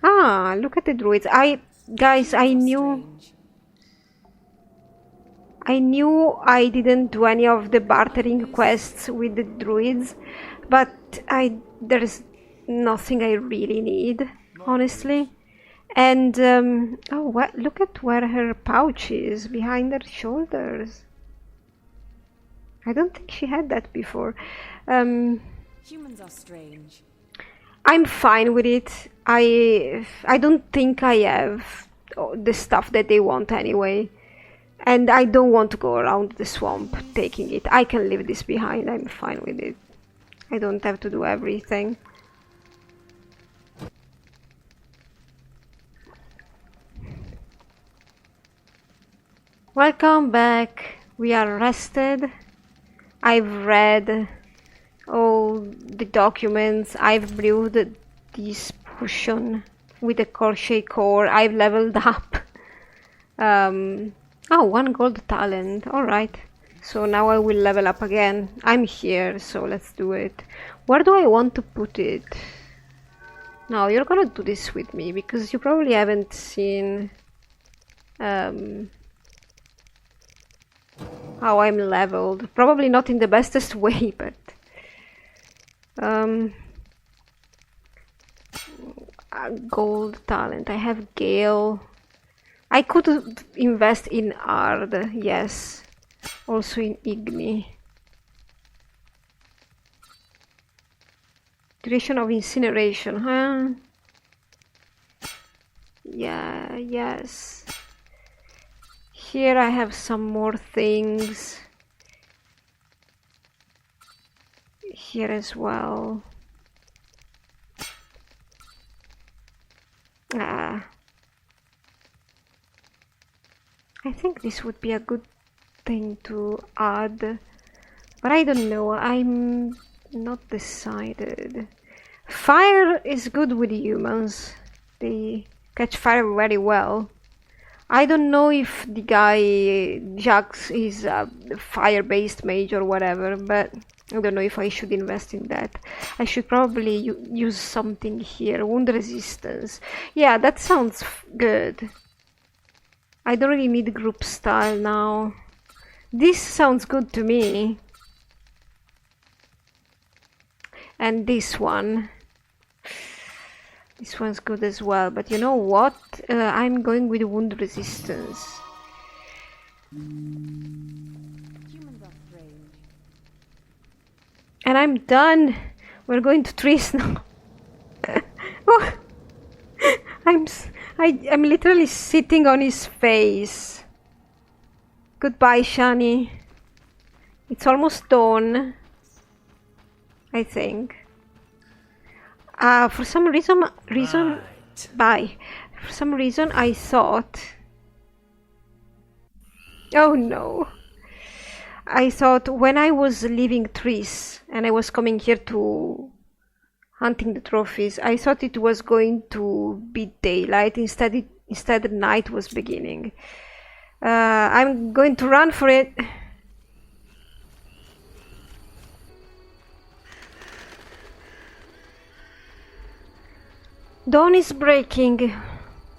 Ah, look at the druids. Guys, I knew I didn't do any of the bartering quests with the druids, but there's nothing I really need, honestly. And oh, what? Look at where her pouch is, behind her shoulders. I don't think she had that before. Humans are strange. I'm fine with it. I don't think I have the stuff that they want anyway. And I don't want to go around the swamp taking it. I can leave this behind. I'm fine with it. I don't have to do everything. Welcome back. We are rested. I've read all the documents. I've brewed this potion with a crochet core. I've leveled up. Oh, 1 gold talent. Alright. So now I will level up again. I'm here, so let's do it. Where do I want to put it? No, you're gonna do this with me, because you probably haven't seen how I'm leveled. Probably not in the bestest way, but gold talent. I have Gale. I could invest in Ard, yes. Also in Igni. Duration of incineration, huh? Yeah, yes. Here I have some more things. Here as well. I think this would be a good thing to add, but I don't know. I'm not decided. Fire is good with humans. They catch fire very well. I don't know if the guy Jax is a fire-based mage or whatever, but I don't know if I should invest in that. I should probably use something here. Wound resistance. Yeah, that sounds good. I don't really need group style now. This sounds good to me. And this one. This one's good as well, but you know what? I'm going with wound resistance. And I'm done. We're going to Triss now. Oh. I'm literally sitting on his face. Goodbye, Shani. It's almost dawn, I think. For some reason, bye. For some reason, I thought. Oh no! I thought when I was leaving Triss and I was coming here to hunting the trophies, I thought it was going to be daylight. Instead, night was beginning. I'm going to run for it. Dawn is breaking.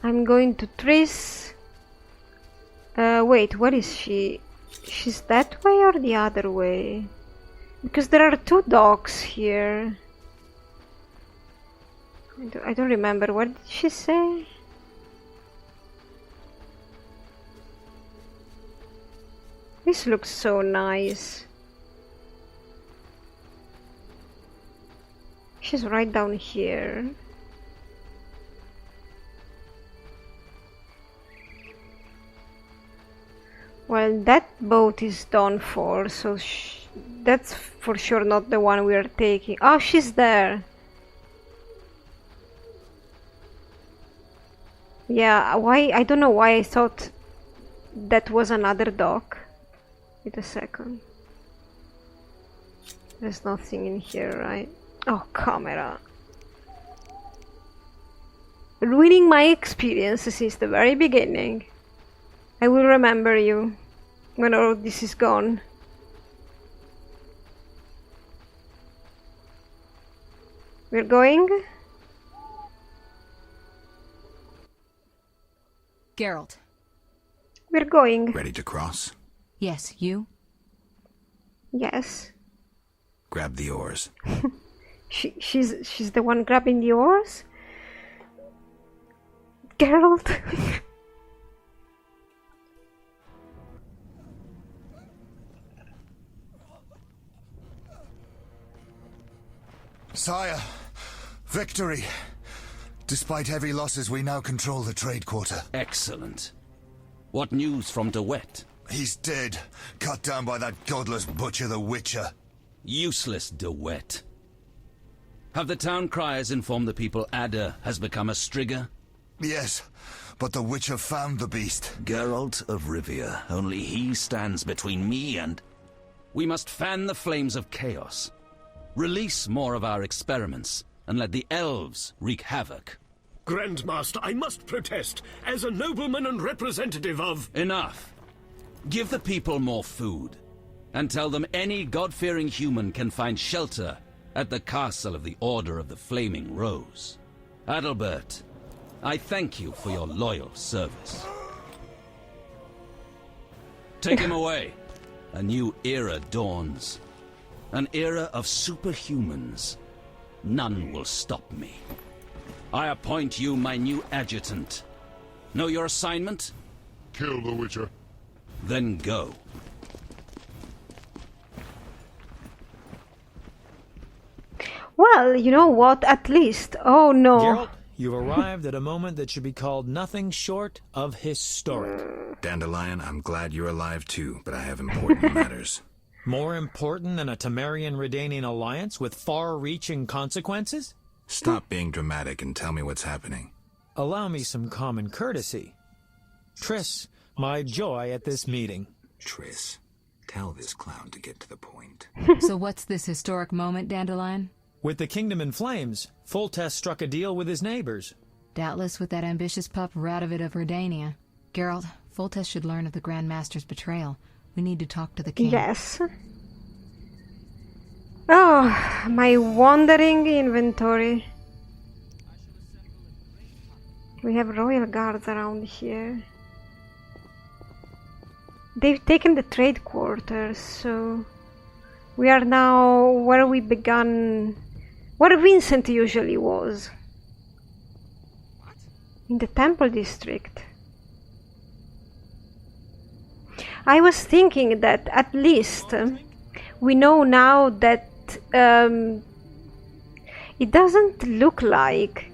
I'm going to Triss. Wait, where is she? She's that way or the other way? Because there are 2 dogs here. I don't remember. What did she say? This looks so nice. She's right down here. Well, that boat is done for, so that's for sure not the one we are taking. Oh, she's there. Yeah, why? I don't know why I thought that was another dock. Wait a second. There's nothing in here, right? Oh, camera. Ruining my experience since the very beginning. I will remember you when all this is gone. We're going? Geralt. We're going. Ready to cross? Yes, you? Yes. Grab the oars. She's the one grabbing the oars? Geralt? Sire, victory! Despite heavy losses, we now control the trade quarter. Excellent. What news from DeWitt? He's dead, cut down by that godless butcher, the Witcher. Useless DeWitt. Have the town criers informed the people Ada has become a Strigger? Yes, but the Witcher found the beast. Geralt of Rivia. Only he stands between me and... We must fan the flames of chaos. Release more of our experiments, and let the elves wreak havoc. Grandmaster, I must protest, as a nobleman and representative of... Enough. Give the people more food, and tell them any God-fearing human can find shelter at the castle of the Order of the Flaming Rose. Adalbert, I thank you for your loyal service. Take him away. A new era dawns. An era of superhumans. None will stop me. I appoint you my new adjutant. Know your assignment? Kill the Witcher. Then go. Well, you know what? At least. Oh no. Geralt, you've arrived at a moment that should be called nothing short of historic. Dandelion, I'm glad you're alive too, but I have important matters. More important than a Temerian-Redanian alliance with far-reaching consequences? Stop being dramatic and tell me what's happening. Allow me some common courtesy. Triss, my joy at this meeting. Triss, tell this clown to get to the point. So what's this historic moment, Dandelion? With the kingdom in flames, Foltest struck a deal with his neighbors. Doubtless with that ambitious pup Radovid of Redania. Geralt, Foltest should learn of the Grand Master's betrayal. We need to talk to the king. Yes. Oh, my wandering inventory. We have royal guards around here. They've taken the trade quarters, so we are now where we began, where Vincent usually was. In the temple district. I was thinking that at least we know now that it doesn't look like...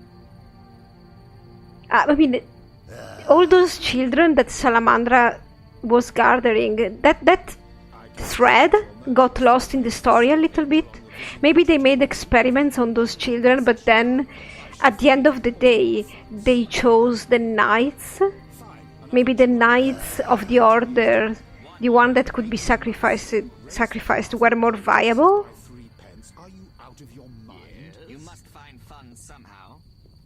I mean, all those children that Salamandra was gathering, that thread got lost in the story a little bit. Maybe they made experiments on those children, but then at the end of the day they chose the knights. Maybe the knights of the order, the one that could be sacrificed were more viable. Are you out of your mind? You must find funds somehow.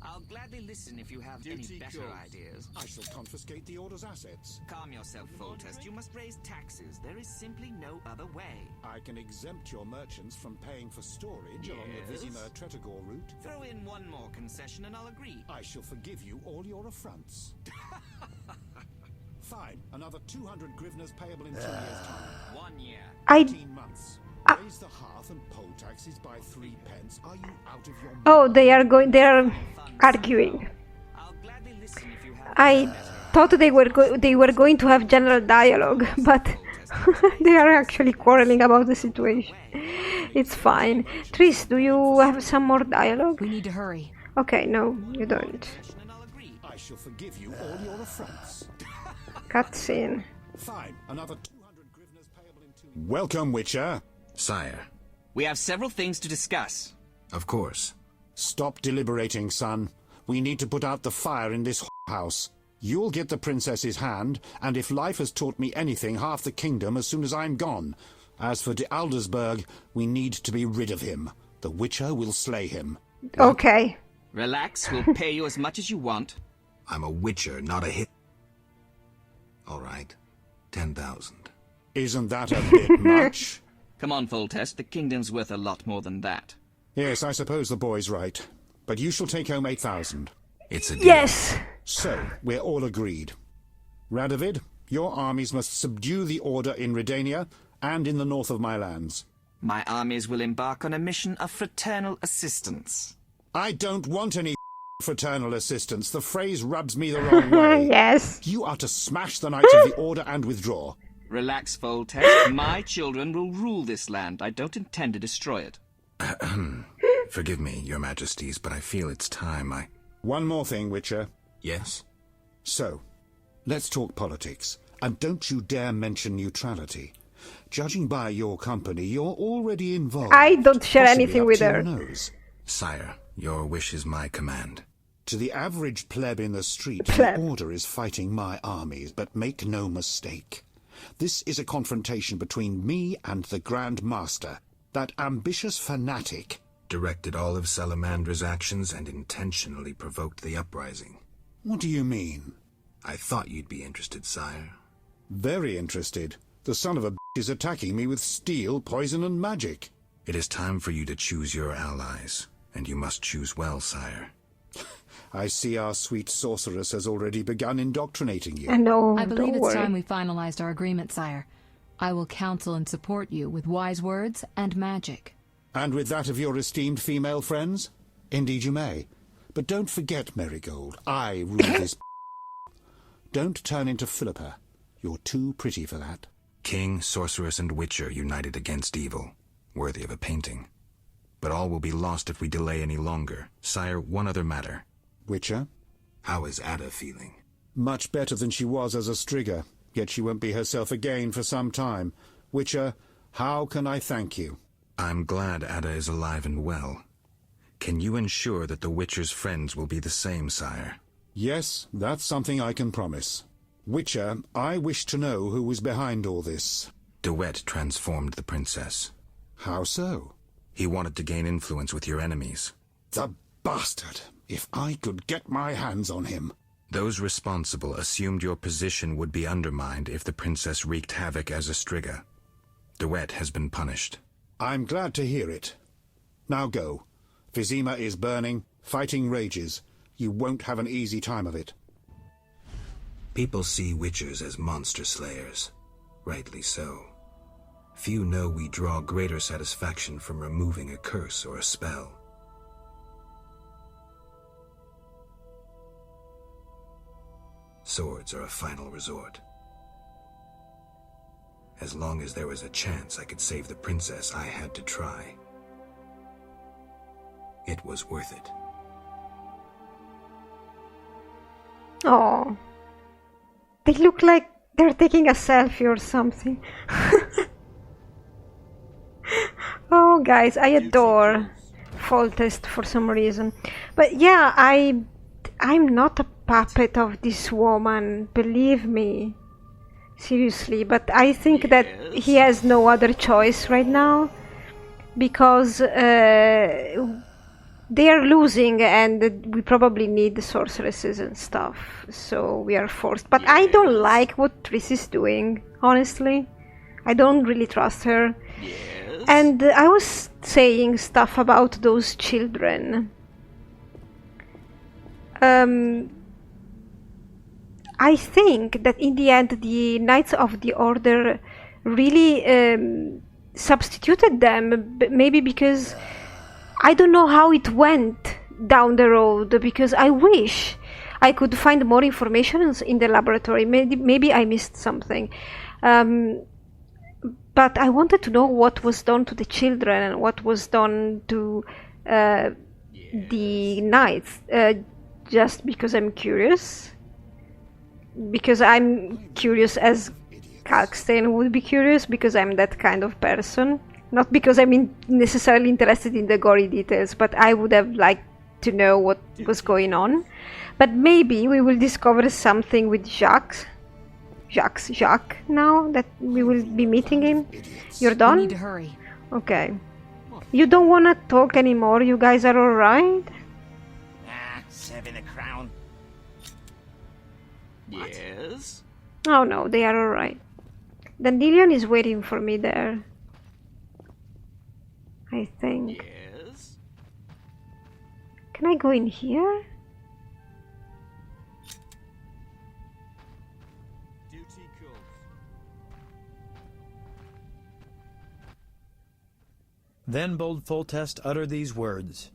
I'll gladly listen if you have any better ideas. I shall confiscate the Order's assets. Calm yourself, Foltest. You must raise taxes. There is simply no other way. I can exempt your merchants from paying for storage along the Vizima-Tretogor route. Throw in one more concession and I'll agree. I shall forgive you all your affronts. Fine. Another 200 grivnas payable in 2 years' time. 1 year. 18 months. Raise the hearth and poll taxes by 3 pence. Are you out of your mind? Oh, they are arguing. I'll gladly listen if you have I thought they were going to have general dialogue, but they are actually quarreling about the situation. It's fine. Triss, do you have some more dialogue? We need to hurry. Okay, no, you don't. I shall forgive you all your affronts. Cutscene. Fine. Another 200 grivnas payable in 2 years. Welcome, Witcher. Sire. We have several things to discuss. Of course. Stop deliberating, son. We need to put out the fire in this house. You'll get the princess's hand, and if life has taught me anything, half the kingdom as soon as I'm gone. As for de Aldersberg, we need to be rid of him. The Witcher will slay him. Okay. Relax, we'll pay you as much as you want. I'm a Witcher, not a hit. All right. 10,000. Isn't that a bit much? Come on, Foltest. The kingdom's worth a lot more than that. Yes, I suppose the boy's right. But you shall take home 8,000. It's a deal. Yes. So, we're all agreed. Radovid, your armies must subdue the Order in Redania and in the north of my lands. My armies will embark on a mission of fraternal assistance. I don't want any fraternal assistance. The phrase rubs me the wrong way. Yes. You are to smash the Knights of the Order and withdraw. Relax, Voltes. My children will rule this land. I don't intend to destroy it. Forgive me, your majesties, but I feel it's time One more thing, Witcher. Yes? So, let's talk politics. And don't you dare mention neutrality. Judging by your company, you're already involved. I don't share possibly anything up with to your her. nose. Sire, your wish is my command. To the average pleb in the street, Pleb. the Order is fighting my armies, but make no mistake. This is a confrontation between me and the Grand Master, that ambitious fanatic. Directed all of Salamandra's actions and intentionally provoked the uprising. What do you mean? I thought you'd be interested, sire. Very interested. The son of a bitch is attacking me with steel, poison, and magic. It is time for you to choose your allies, and you must choose well, sire. I see our sweet sorceress has already begun indoctrinating you. I know. I believe don't it's worry. time we finalized our agreement, sire. I will counsel and support you with wise words and magic. And with that of your esteemed female friends? Indeed you may. But don't forget, Marigold, I rule this. Don't turn into Philippa. You're too pretty for that. King, sorceress, and witcher united against evil. Worthy of a painting. But all will be lost if we delay any longer. Sire, one other matter. Witcher? How is Ada feeling? Much better than she was as a Strigger, yet she won't be herself again for some time. Witcher, how can I thank you? I'm glad Ada is alive and well. Can you ensure that the Witcher's friends will be the same, sire? Yes, that's something I can promise. Witcher, I wish to know who was behind all this. DeWet transformed the princess. How so? He wanted to gain influence with your enemies. The bastard! If I could get my hands on him. Those responsible assumed your position would be undermined if the princess wreaked havoc as a Striga. DeWet has been punished. I'm glad to hear it. Now go. Vizima is burning, fighting rages. You won't have an easy time of it. People see witchers as monster slayers. Rightly so. Few know we draw greater satisfaction from removing a curse or a spell. Swords are a final resort. As long as there was a chance I could save the princess, I had to try. It was worth it. Oh, they look like they're taking a selfie or something. Oh, guys, I adore Fall Test for some reason. But yeah, I'm not a puppet of this woman, believe me. Seriously, but I think that he has no other choice right now, because they are losing and we probably need the sorceresses and stuff, so we are forced. But I don't like what Triss is doing, honestly. I don't really trust her. And I was saying stuff about those children. I think that in the end the Knights of the Order really substituted them, maybe because I don't know how it went down the road, because I wish I could find more information in the laboratory. Maybe I missed something. But I wanted to know what was done to the children and what was done to the knights, just because I'm curious. Because I'm curious as Kalkstein would be curious, because I'm that kind of person. Not because I'm necessarily interested in the gory details, but I would have liked to know what was going on. But maybe we will discover something with Jacques now that we will be meeting him. You're done? We need to hurry. Okay. You don't want to talk anymore? You guys are alright? Serving the crown. Yes? Oh no, they are alright. Dandelion is waiting for me there, I think. Yes? Can I go in here? Then bold Foltest uttered these words.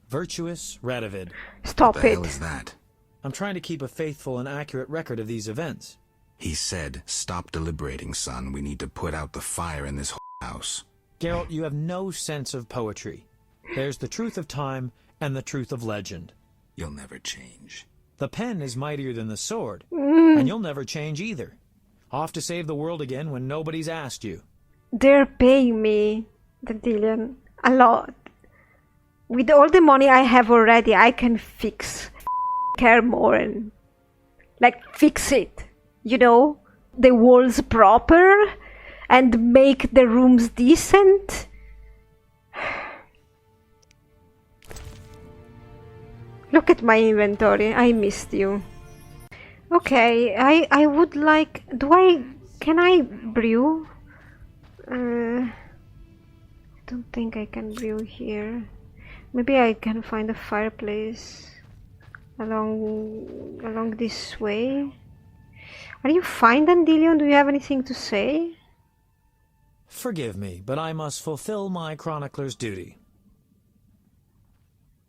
Virtuous Radovid. Stop What the it. hell is that? I'm trying to keep a faithful and accurate record of these events. He said, "Stop deliberating, son. We need to put out the fire in this house." Geralt, you have no sense of poetry. There's the truth of time and the truth of legend. You'll never change. The pen is mightier than the sword, and you'll never change either. Off to save the world again when nobody's asked you. They're paying me, Dandelion, a lot. With all the money I have already, I can fix Kaer Morhen. Like, fix it. You know? The walls proper, and make the rooms decent. Look at my inventory. I missed you. Okay, I would like... Can I brew? I don't think I can brew here. Maybe I can find a fireplace along this way. Are you fine, Dandelion? Do you have anything to say? Forgive me, but I must fulfill my chronicler's duty.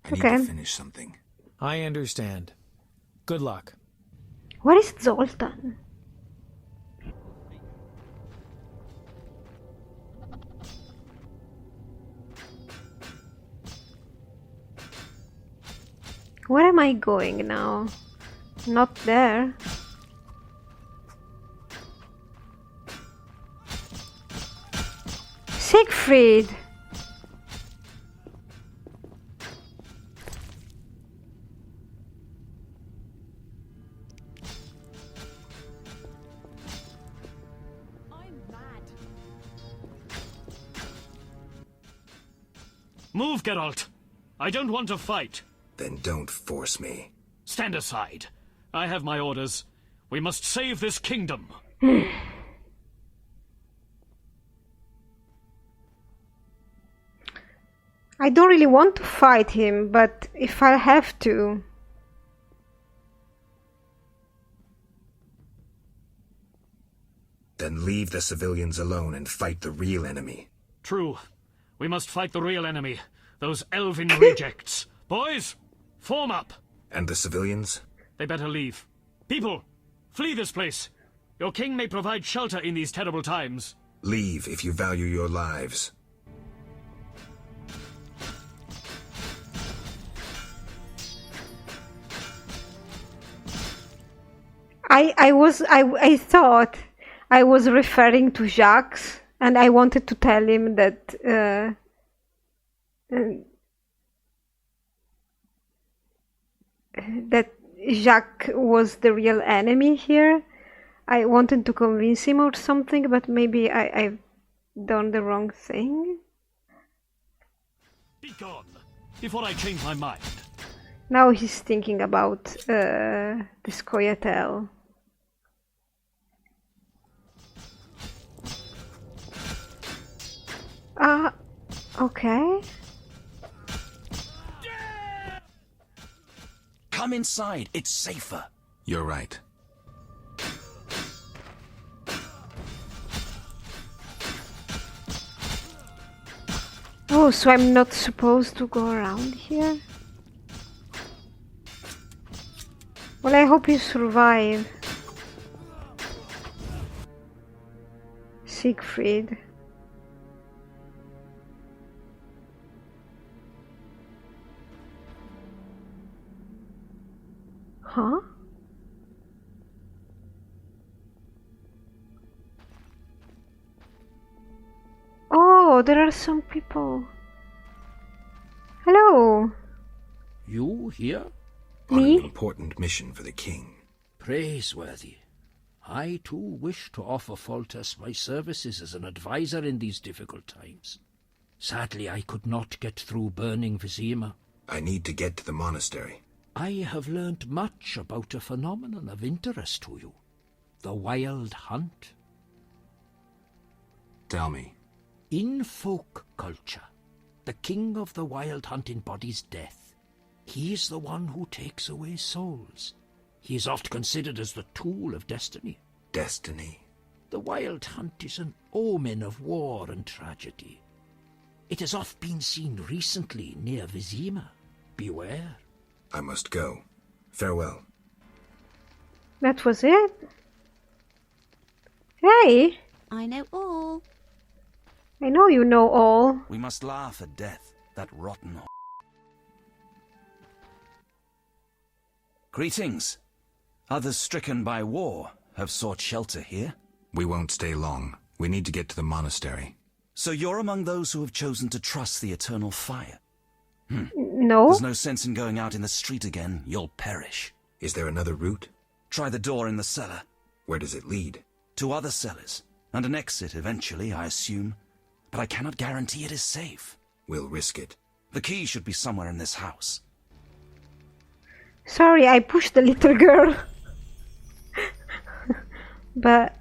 I need to finish something. I understand. Good luck. Where is Zoltan? Where am I going now? Not there. Siegfried! Move, Geralt. I don't want to fight. Then don't force me. Stand aside. I have my orders. We must save this kingdom. I don't really want to fight him, but if I have to... Then leave the civilians alone and fight the real enemy. True. We must fight the real enemy. Those elven rejects. Boys, form up. And the civilians? They better leave. People, flee this place. Your king may provide shelter in these terrible times. Leave if you value your lives. I thought I was referring to Jacques, and I wanted to tell him that that Jacques was the real enemy here. I wanted to convince him or something, but maybe I've done the wrong thing. Be gone, before I change my mind. Now he's thinking about the Scoia'tael. Okay. Come inside, it's safer. You're right. Oh, so I'm not supposed to go around here? Well, I hope you survive, Siegfried. Huh? Oh, there are some people. Hello. You here? On Me? an important mission for the king. Praiseworthy. I too wish to offer Foltest my services as an advisor in these difficult times. Sadly, I could not get through burning Vizima. I need to get to the monastery. I have learnt much about a phenomenon of interest to you. The Wild Hunt. Tell me. In folk culture, the king of the Wild Hunt embodies death. He is the one who takes away souls. He is oft considered as the tool of destiny. Destiny? The Wild Hunt is an omen of war and tragedy. It has oft been seen recently near Vizima. Beware. I must go. Farewell. That was it? Hey! I know all. I know you know all. We must laugh at death, that rotten Greetings. Others stricken by war have sought shelter here. We won't stay long. We need to get to the monastery. So you're among those who have chosen to trust the eternal fire? No. There's no sense in going out in the street again. You'll perish. Is there another route? Try the door in the cellar. Where does it lead? To other cellars, and an exit eventually, I assume. But I cannot guarantee it is safe. We'll risk it. The key should be somewhere in this house. Sorry, I pushed the little girl. But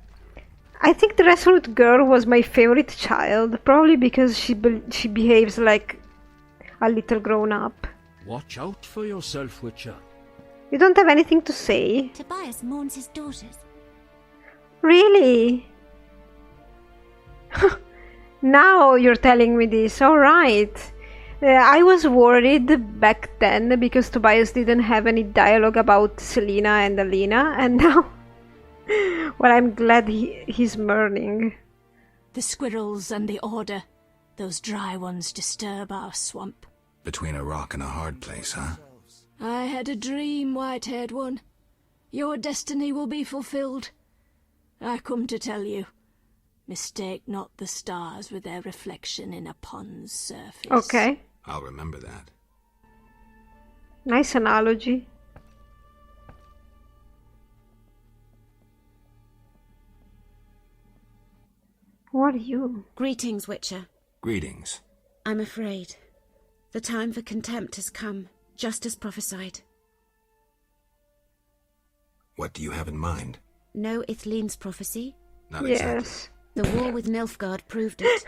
I think the resolute girl was my favorite child, probably because she behaves like a little grown up. Watch out for yourself, Witcher. You don't have anything to say? Tobias mourns his daughters. Really? Now you're telling me this, alright. I was worried back then because Tobias didn't have any dialogue about Celina and Alina, and now... well, I'm glad he's mourning. The squirrels and the order. Those dry ones disturb our swamp. Between a rock and a hard place, huh? I had a dream, white-haired one. Your destiny will be fulfilled. I come to tell you. Mistake not the stars with their reflection in a pond's surface. Okay. I'll remember that. Nice analogy. What are you? Greetings, Witcher. Greetings. I'm afraid. The time for contempt has come, just as prophesied. What do you have in mind? Know Ithlinne's prophecy? Not yes. exactly. The war with Nilfgaard proved it.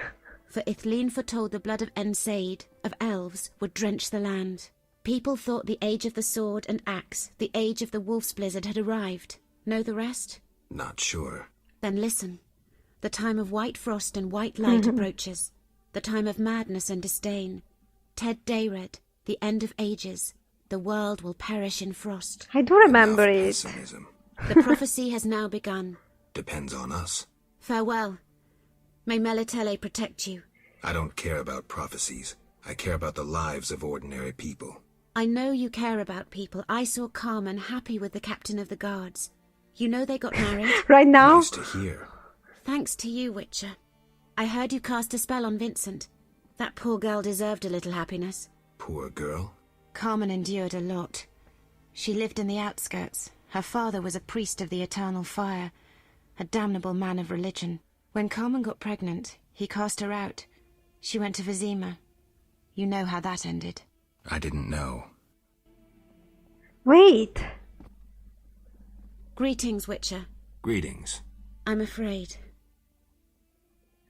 For Ithlinne foretold the blood of Ensaid, of elves, would drench the land. People thought the age of the sword and axe, the age of the wolf's blizzard had arrived. Know the rest? Not sure. Then listen. The time of white frost and white light approaches. The time of madness and disdain. Ted Dayred, the end of ages. The world will perish in frost. I do remember it. Pessimism. The prophecy has now begun. Depends on us. Farewell. May Melitele protect you. I don't care about prophecies. I care about the lives of ordinary people. I know you care about people. I saw Carmen happy with the captain of the guards. You know they got married? Right now? Nice to hear. Thanks to you, Witcher. I heard you cast a spell on Vincent. That poor girl deserved a little happiness. Poor girl? Carmen endured a lot. She lived in the outskirts. Her father was a priest of the eternal fire, a damnable man of religion. When Carmen got pregnant, he cast her out. She went to Vizima. You know how that ended. I didn't know. Wait. Greetings, Witcher. Greetings. I'm afraid.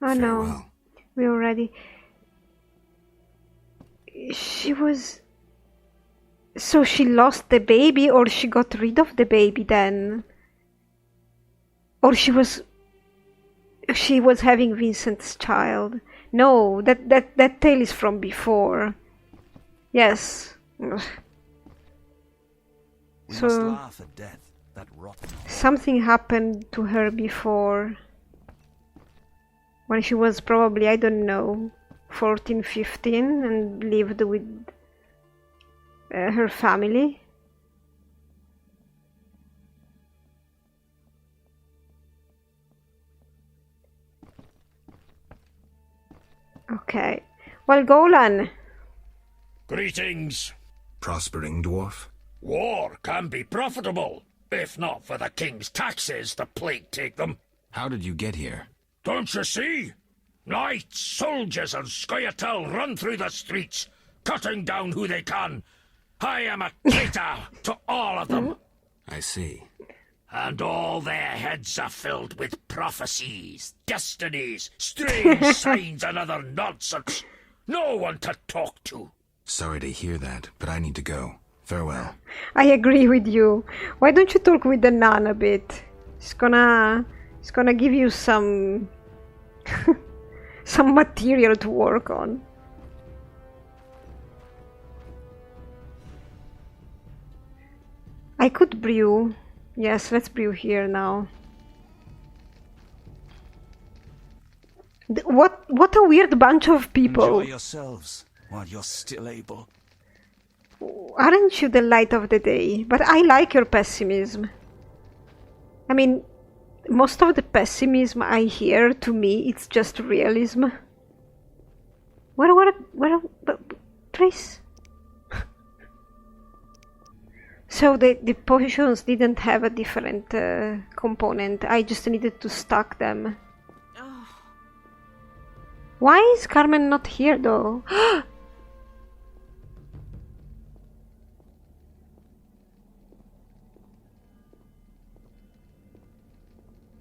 Oh no. Farewell. We already... She was... So she lost the baby, or she got rid of the baby then? Or she was having Vincent's child? No, that tale is from before. Yes. We must So laugh at death, that rotten something happened to her before. When she was probably, I don't know, 14, 15 and lived with her family. Okay. Well, Golan. Greetings. Prospering dwarf? War can be profitable. If not for the king's taxes, the plague take them. How did you get here? Don't you see? Knights, soldiers, and Scoia'tael run through the streets, cutting down who they can. I am a traitor to all of them. I see. And all their heads are filled with prophecies, destinies, strange signs, and other nonsense. No one to talk to. Sorry to hear that, but I need to go. Farewell. I agree with you. Why don't you talk with the nun a bit? It's gonna give you some some material to work on. I could brew. Yes, let's brew here now. What a weird bunch of people. Enjoy yourselves while you're still able. Aren't you the light of the day? But I like your pessimism. I mean, most of the pessimism I hear, to me, it's just realism. Where, Triss? So the potions didn't have a different component. I just needed to stack them. Oh. Why is Carmen not here, though?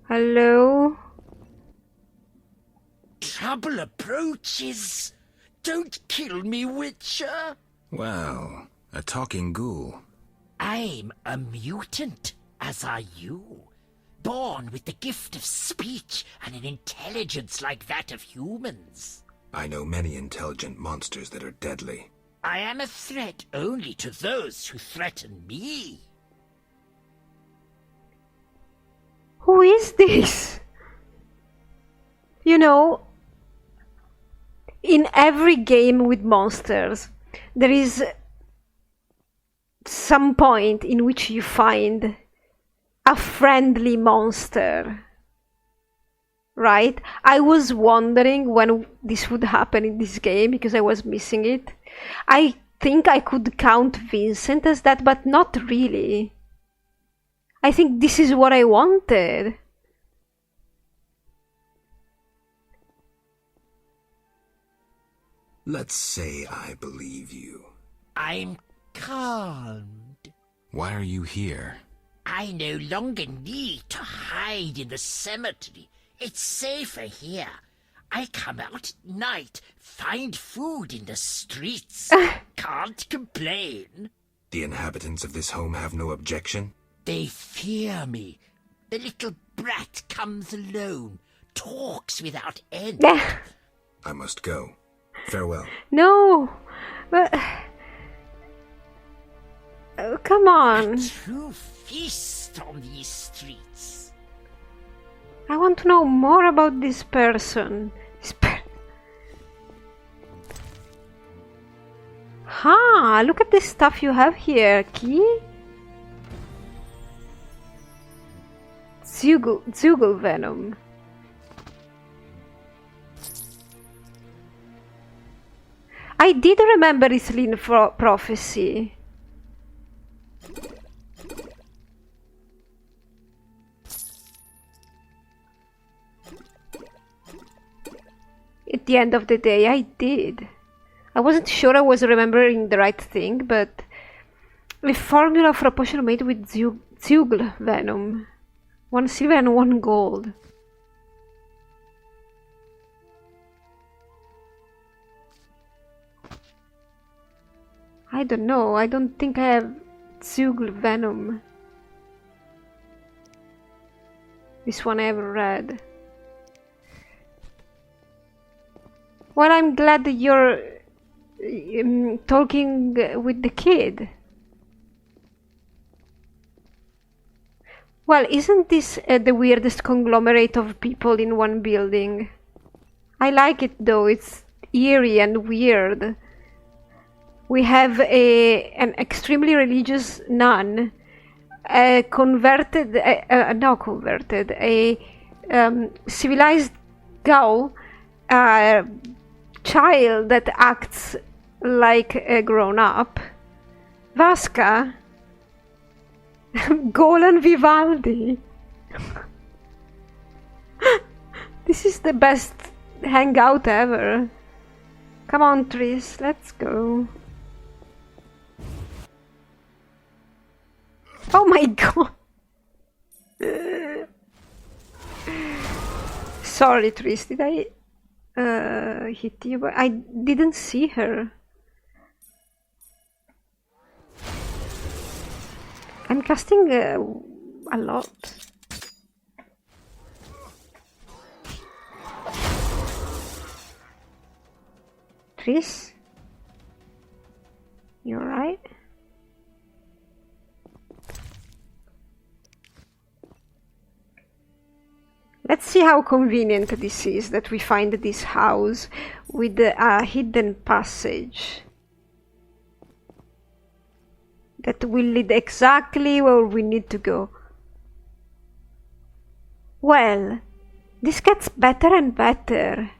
Hello? Trouble approaches. Don't kill me, Witcher. Well, a talking ghoul. I'm a mutant, as are you. Born with the gift of speech and an intelligence like that of humans. I know many intelligent monsters that are deadly. I am a threat only to those who threaten me. Who is this? You know, in every game with monsters, there is some point in which you find a friendly monster, right? I was wondering when this would happen in this game because I was missing it. I think I could count Vincent as that, but not really. I think this is what I wanted. Let's say I believe you. I'm calmed. Why are you here? I no longer need to hide in the cemetery. It's safer here. I come out at night, find food in the streets. Can't complain. The inhabitants of this home have no objection? They fear me. The little brat comes alone, talks without end. I must go. Farewell. No! But... Oh, come on. A true feast on these streets. I want to know more about this person. Ha! Look at the stuff you have here. Key? Zugel venom. I did remember Celina prophecy. At the end of the day, I did. I wasn't sure I was remembering the right thing, but a formula for a potion made with Zugel venom. 1 silver and 1 gold. I don't know, I don't think I have Zugel venom. This one I haven't read. Well, I'm glad that you're talking with the kid. Well, isn't this the weirdest conglomerate of people in one building? I like it though, it's eerie and weird. We have an extremely religious nun, a civilized ghoul, a child that acts like a grown-up, Vasca, Golan Vivaldi. This is the best hangout ever. Come on, Triss, let's go. Oh my god! Sorry, Triss, did I hit you? But I didn't see her. I'm casting a lot. Triss? You alright? Let's see how convenient this is that we find this house with a hidden passage that will lead exactly where we need to go. Well, this gets better and better.